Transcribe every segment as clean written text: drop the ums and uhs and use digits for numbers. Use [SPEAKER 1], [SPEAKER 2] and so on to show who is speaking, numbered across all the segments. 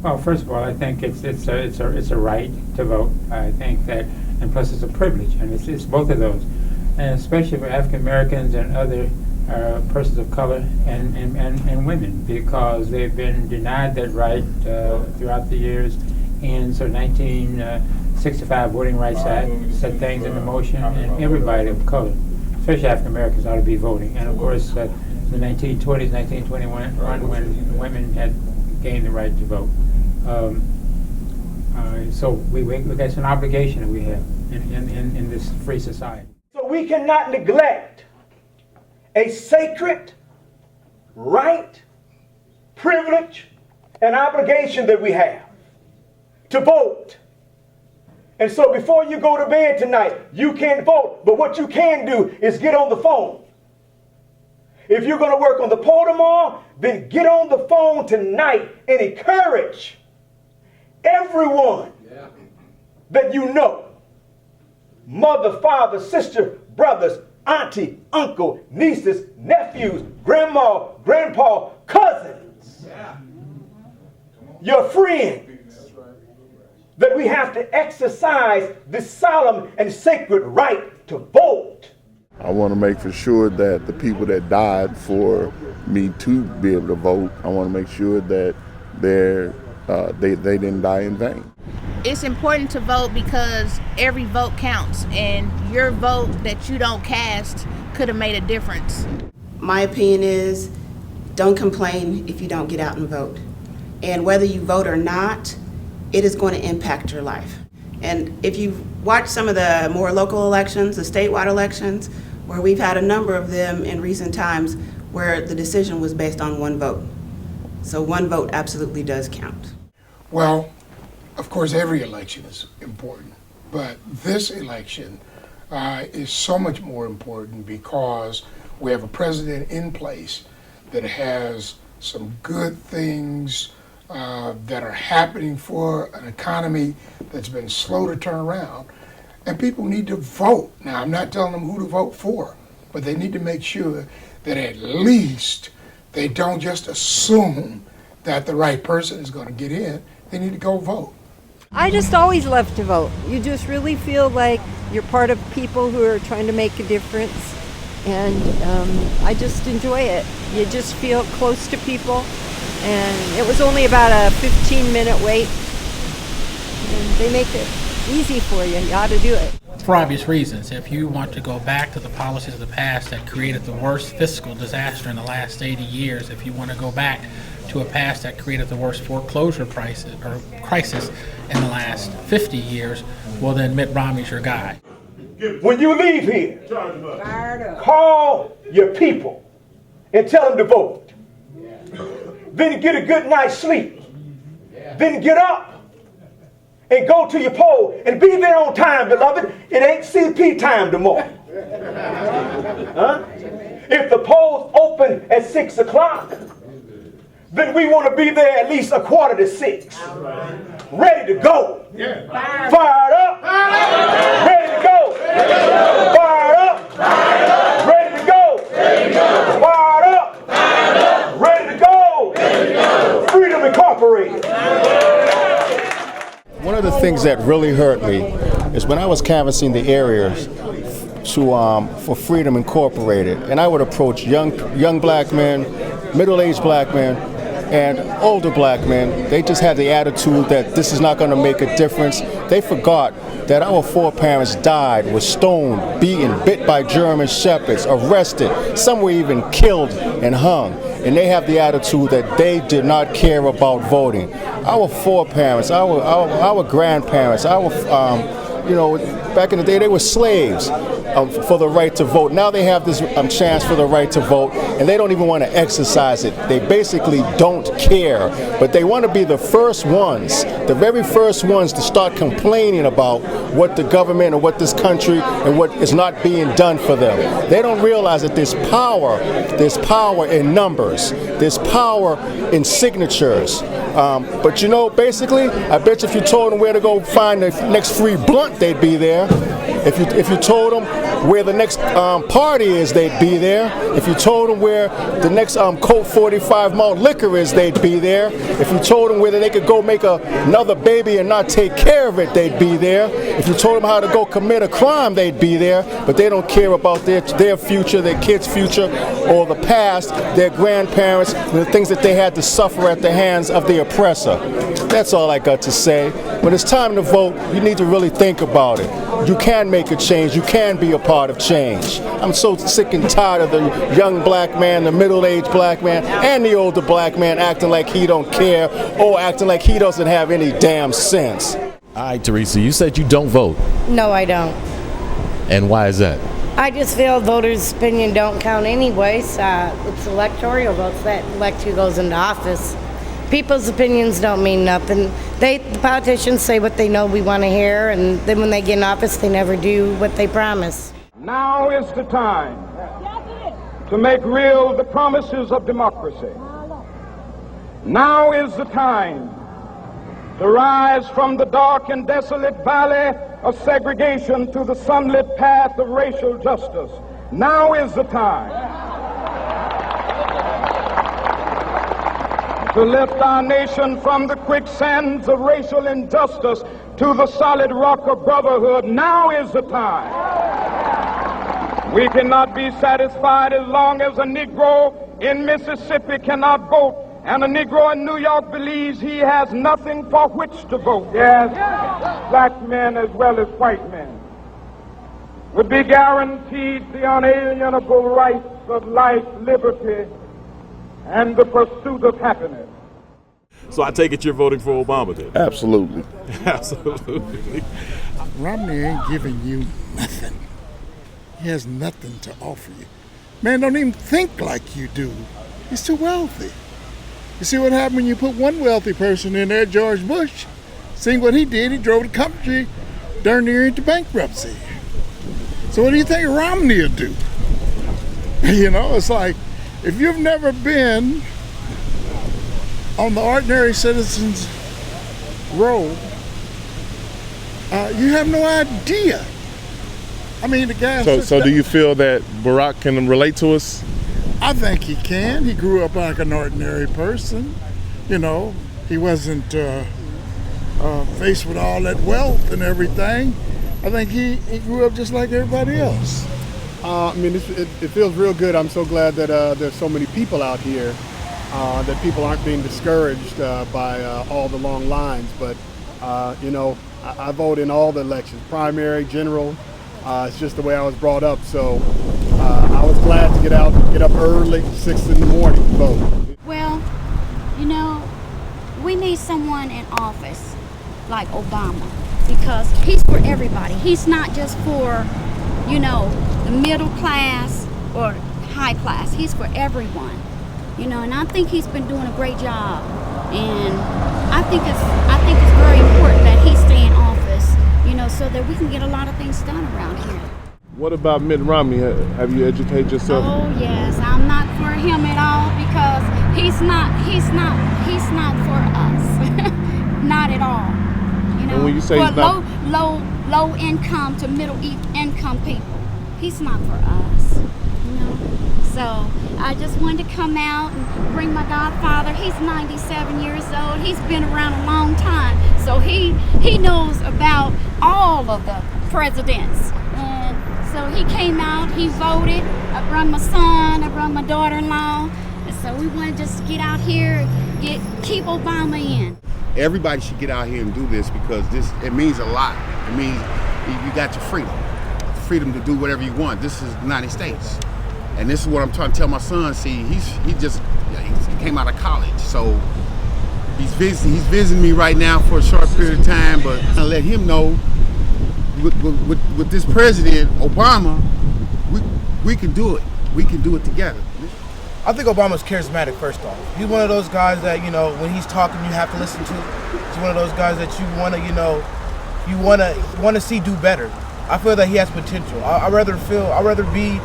[SPEAKER 1] Well, first of all, I think it's a right to vote. I think that, and plus it's a privilege, and it's both of those, and especially for African Americans and other persons of color and women, because they've been denied that right throughout the years. And so 1965 Voting Rights Act set things into motion, and everybody of color, especially African Americans, ought to be voting. And of course, in the 1920s, 1921, when women had gained the right to vote. So that's an obligation that we have in this free society.
[SPEAKER 2] So we cannot neglect a sacred right, privilege, and obligation that we have to vote. And so before you go to bed tonight, you can't vote, but what you can do is get on the phone. If you're going to work on the poll tomorrow, then get on the phone tonight and encourage everyone that you know. Mother, father, sister, brothers, auntie, uncle, nieces, nephews, grandma, grandpa, cousins, your friends, that we have to exercise this solemn and sacred right to vote.
[SPEAKER 3] I want to make for sure that the people that died for me to be able to vote, I want to make sure that they didn't die in vain.
[SPEAKER 4] It's important to vote because every vote counts, and your vote that you don't cast could have made a difference.
[SPEAKER 5] My opinion is, don't complain if you don't get out and vote. And whether you vote or not, it is going to impact your life. And if you've watched some of the more local elections, the statewide elections, where we've had a number of them in recent times where the decision was based on one vote. So one vote absolutely does count.
[SPEAKER 6] Well, of course, every election is important, but this election is so much more important because we have a president in place that has some good things that are happening for an economy that's been slow to turn around. And people need to vote. Now, I'm not telling them who to vote for, but they need to make sure that at least they don't just assume that the right person is going to get in. They need to go vote.
[SPEAKER 7] I just always love to vote. You just really feel like you're part of people who are trying to make a difference. And I just enjoy it. You just feel close to people. And it was only about a 15-minute wait. And they make it easy for you. You ought to do it.
[SPEAKER 8] For obvious reasons. If you want to go back to the policies of the past that created the worst fiscal disaster in the last 80 years, if you want to go back to a past that created the worst foreclosure crisis in the last 50 years, well then Mitt Romney's your guy.
[SPEAKER 2] When you leave here, call your people and tell them to vote. Then get a good night's sleep. Then get up and go to your poll and be there on time, beloved. It ain't CP time tomorrow. Huh? If the polls open at 6 o'clock, then we want to be there at least 5:45. Ready to go. Fired up. Ready to go. Fired up. Ready to go. Fired up. Ready to go. Freedom Incorporated.
[SPEAKER 9] One of the things that really hurt me is when I was canvassing the areas for Freedom Incorporated, and I would approach young black men, middle-aged black men, and older black men. They just had the attitude that this is not going to make a difference. They forgot that our foreparents died, were stoned, beaten, bit by German shepherds, arrested. Some were even killed and hung. And they have the attitude that they did not care about voting. Our foreparents, our grandparents, back in the day, they were slaves for the right to vote. Now they have this chance for the right to vote, and they don't even want to exercise it. They basically don't care, but they want to be the first ones, the very first ones to start complaining about what the government and what this country and what is not being done for them. They don't realize that there's power in numbers, there's power in signatures. But basically, I bet you if you told them where to go find the next free blunt, they'd be there. If you told them where the next party is, they'd be there. If you told them where the next Colt 45 malt liquor is, they'd be there. If you told them where they could go make another baby and not take care of it, they'd be there. If you told them how to go commit a crime, they'd be there. But they don't care about their future, their kids' future, or the past, their grandparents, the things that they had to suffer at the hands of the oppressor. That's all I got to say. When it's time to vote, you need to really think about it. You can make a change. You can be a part of change. I'm so sick and tired of the young black man, the middle-aged black man, and the older black man acting like he don't care or acting like he doesn't have any damn sense.
[SPEAKER 10] All right, Teresa, you said you don't vote.
[SPEAKER 11] No, I don't.
[SPEAKER 10] And why is that?
[SPEAKER 11] I just feel voters' opinion don't count anyways. It's electoral votes that elect who goes into office. People's opinions don't mean nothing. The politicians say what they know we want to hear, and then when they get in office, they never do what they promise.
[SPEAKER 2] Now is the time to make real the promises of democracy. Now is the time to rise from the dark and desolate valley of segregation to the sunlit path of racial justice. Now is the time to lift our nation from the quicksands of racial injustice to the solid rock of brotherhood. Now is the time. We cannot be satisfied as long as a Negro in Mississippi cannot vote and a Negro in New York believes he has nothing for which to vote. Yes, black men as well as white men would be guaranteed the unalienable rights of life, liberty, and the pursuit of happiness.
[SPEAKER 10] So I take it you're voting for Obama then?
[SPEAKER 3] Absolutely.
[SPEAKER 10] Absolutely.
[SPEAKER 6] Romney ain't giving you nothing. He has nothing to offer you. Man, don't even think like you do. He's too wealthy. You see what happened when you put one wealthy person in there, George Bush? See what he did? He drove the country darn near into bankruptcy. So what do you think Romney will do? You know, it's like, if you've never been on the ordinary citizen's road, you have no idea. I mean, the guy.
[SPEAKER 3] So do you feel that Barack can relate to us?
[SPEAKER 6] I think he can. He grew up like an ordinary person. You know, he wasn't faced with all that wealth and everything. I think he grew up just like everybody else.
[SPEAKER 12] I mean, it feels real good. I'm so glad that there's so many people out here, that people aren't being discouraged by all the long lines. But, you know, I vote in all the elections, primary, general. It's just the way I was brought up. So I was glad to get up early, 6 in the morning, vote.
[SPEAKER 13] Well, you know, we need someone in office like Obama because he's for everybody. He's not just for, you know, the middle class or high class. He's for everyone, you know, and I think he's been doing a great job. And I think it's very important that he stay in office, you know, so that we can get a lot of things done around here.
[SPEAKER 3] What about Mitt Romney? Have you educated yourself?
[SPEAKER 13] Oh yes, I'm not for him at all because he's not for us, not at all. You know,
[SPEAKER 3] and when you say
[SPEAKER 13] for low income to middle income people, he's not for us. You know, so I just wanted to come out and bring my godfather. He's 97 years old. He's been around a long time, so he knows about all of the presidents. So he came out, he voted. I brought my son, I brought my daughter-in-law. And so we want to just get out here, keep Obama in.
[SPEAKER 14] Everybody should get out here and do this because it means a lot. It means you got your freedom. The freedom to do whatever you want. This is the United States. And this is what I'm trying to tell my son. See, he came out of college. So he's visiting me right now for a short period of time, but I let him know with this president, Obama, we can do it. We can do it together.
[SPEAKER 15] I think Obama's charismatic, first off. He's one of those guys that, you know, when he's talking, you have to listen to. He's one of those guys that you want to, you know, you want to see do better. I feel that he has potential. I'd rather be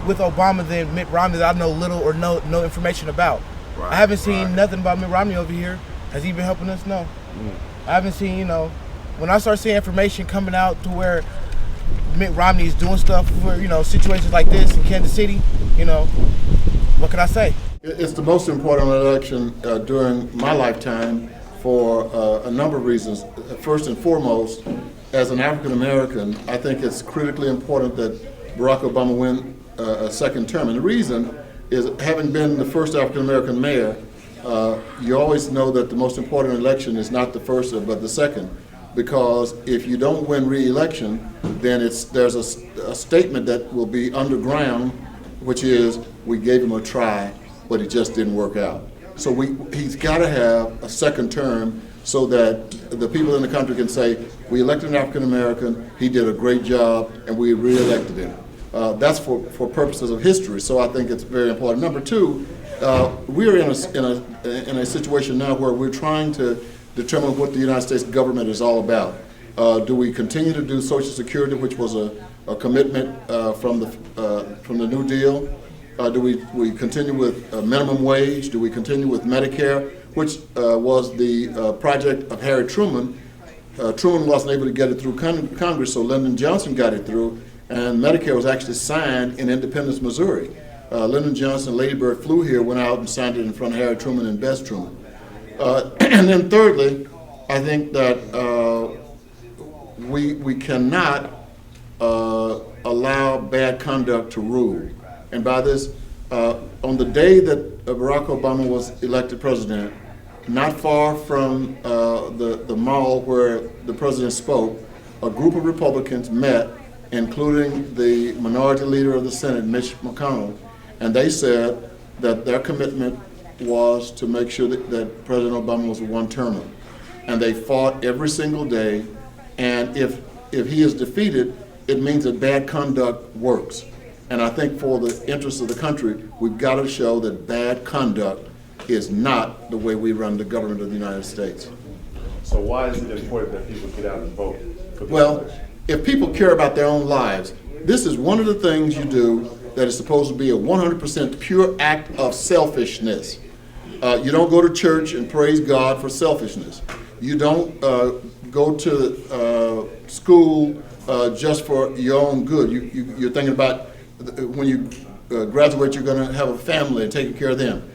[SPEAKER 15] with Obama than Mitt Romney that I know little or no information about. Right, I haven't seen nothing about Mitt Romney over here. Has he been helping us? No. I haven't seen, you know, when I start seeing information coming out to where Mitt Romney is doing stuff for, situations like this in Kansas City, what can I say?
[SPEAKER 3] It's the most important election during my lifetime for a number of reasons. First and foremost, as an African American, I think it's critically important that Barack Obama win a second term. And the reason is, having been the first African American mayor, you always know that the most important election is not the first but the second. Because if you don't win re-election, then there's a statement that will be underground, which is, we gave him a try, but it just didn't work out. So he's got to have a second term so that the people in the country can say, we elected an African American, he did a great job, and we re-elected him. That's for purposes of history, so I think it's very important. Number two, we are in a situation now where we're trying to determine what the United States government is all about. Do we continue to do Social Security, which was a commitment from the New Deal? Do we continue with minimum wage? Do we continue with Medicare, which was the project of Harry Truman? Truman wasn't able to get it through Congress, so Lyndon Johnson got it through, and Medicare was actually signed in Independence, Missouri. Lyndon Johnson and Lady Bird flew here, went out and signed it in front of Harry Truman and Bess Truman. And then thirdly, I think that we cannot allow bad conduct to rule. And by this, on the day that Barack Obama was elected president, not far from the mall where the president spoke, a group of Republicans met, including the minority leader of the Senate, Mitch McConnell, and they said that their commitment was to make sure that President Obama was a one-termer. And they fought every single day, and if he is defeated, it means that bad conduct works. And I think for the interests of the country, we've got to show that bad conduct is not the way we run the government of the United States.
[SPEAKER 10] So why is it important that people get out and vote?
[SPEAKER 3] Well, if people care about their own lives, this is one of the things you do that is supposed to be a 100% pure act of selfishness. You don't go to church and praise God for selfishness. You don't go to school just for your own good. You're thinking about when you graduate, you're going to have a family and taking care of them.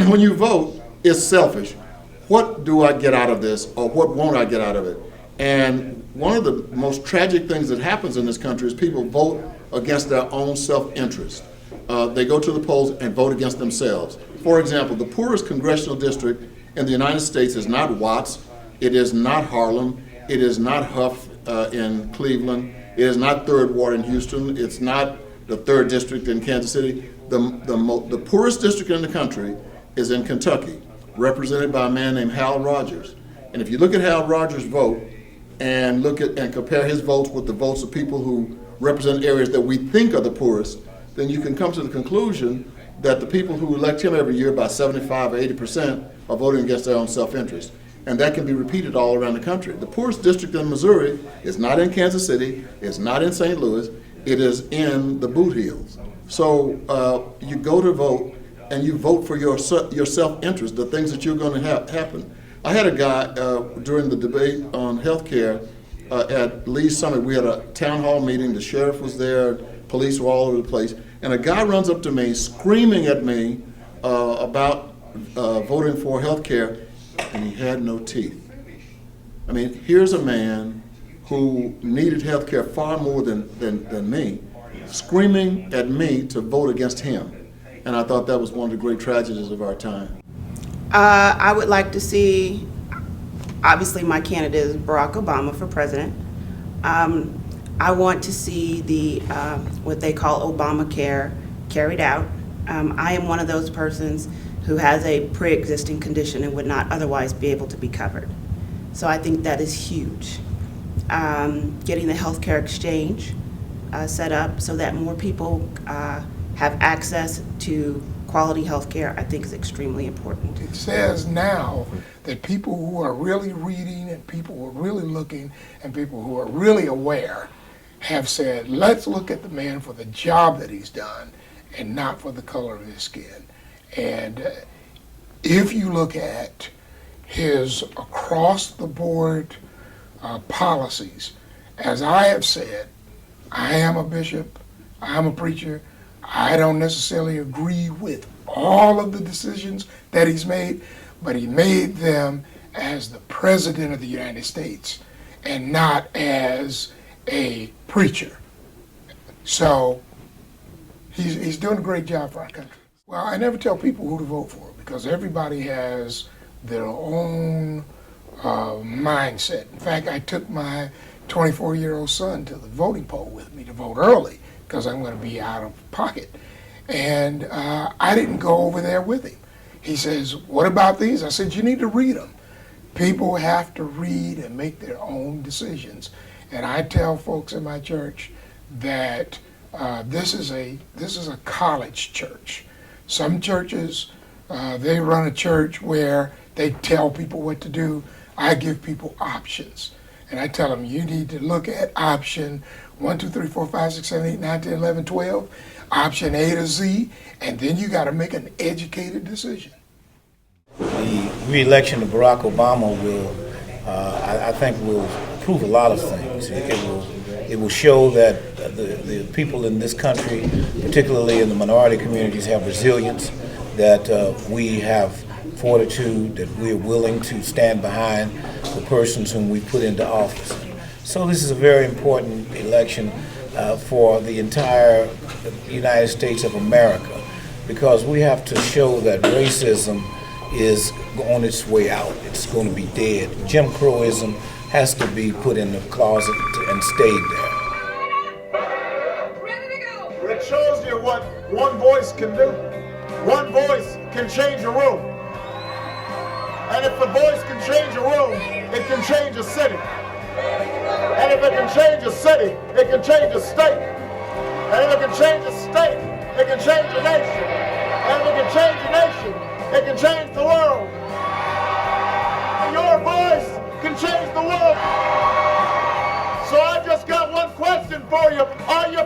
[SPEAKER 3] When you vote, it's selfish. What do I get out of this, or what won't I get out of it? And one of the most tragic things that happens in this country is people vote against their own self-interest. They go to the polls and vote against themselves. For example, the poorest congressional district in the United States is not Watts, it is not Harlem, it is not Huff in Cleveland, it is not 3rd Ward in Houston, it's not the 3rd District in Kansas City. The poorest district in the country is in Kentucky, represented by a man named Hal Rogers. And if you look at Hal Rogers' vote and compare his votes with the votes of people who represent areas that we think are the poorest, then you can come to the conclusion that the people who elect him every year by 75 or 80% are voting against their own self-interest. And that can be repeated all around the country. The poorest district in Missouri is not in Kansas City, it's not in St. Louis, it is in the Boot Hills. So you go to vote and you vote for your self-interest, the things that you're going to have happen. I had a guy during the debate on health care at Lee's Summit. We had a town hall meeting, the sheriff was there, police were all over the place, and a guy runs up to me screaming at me about voting for health care, and he had no teeth. I mean, here's a man who needed health care far more than me, screaming at me to vote against him. And I thought that was one of the great tragedies of our time.
[SPEAKER 5] I would like to see, obviously my candidate is Barack Obama for president. I want to see the what they call Obamacare carried out. I am one of those persons who has a pre-existing condition and would not otherwise be able to be covered. So I think that is huge. Getting the healthcare exchange set up so that more people have access to quality health care, I think is extremely important.
[SPEAKER 6] It says now that people who are really reading and people who are really looking and people who are really aware have said, let's look at the man for the job that he's done and not for the color of his skin. And if you look at his across-the-board policies, as I have said, I am a bishop, I'm a preacher. I don't necessarily agree with all of the decisions that he's made, but he made them as the President of the United States and not as a preacher. So he's doing a great job for our country. Well, I never tell people who to vote for because everybody has their own mindset. In fact, I took my 24-year-old son to the voting poll with me to vote early because I'm going to be out of pocket. And I didn't go over there with him. He says, what about these? I said, you need to read them. People have to read and make their own decisions. And I tell folks in my church that this is a college church. Some churches, they run a church where they tell people what to do. I give people options. And I tell them, you need to look at option 1, 2, 3, 4, 5, 6, 7, 8, 9, 10, 11, 12, option A to Z, and then you got to make an educated decision.
[SPEAKER 16] The re-election of Barack Obama will, I think, will prove a lot of things. It will show that the people in this country, particularly in the minority communities, have resilience, that we have fortitude, that we're willing to stand behind the persons whom we put into office. So this is a very important election for the entire United States of America, because we have to show that racism is on its way out. It's going to be dead. Jim Crowism has to be put in the closet and stayed there.
[SPEAKER 17] It shows you what one voice can do. One voice can change a room. And if the voice can change a room, it can change a city. And if it can change a city, it can change a state. And if it can change a state, it can change a nation. And if it can change a nation, it can change the world. Your voice can change the world. So I just got one question for you. Are you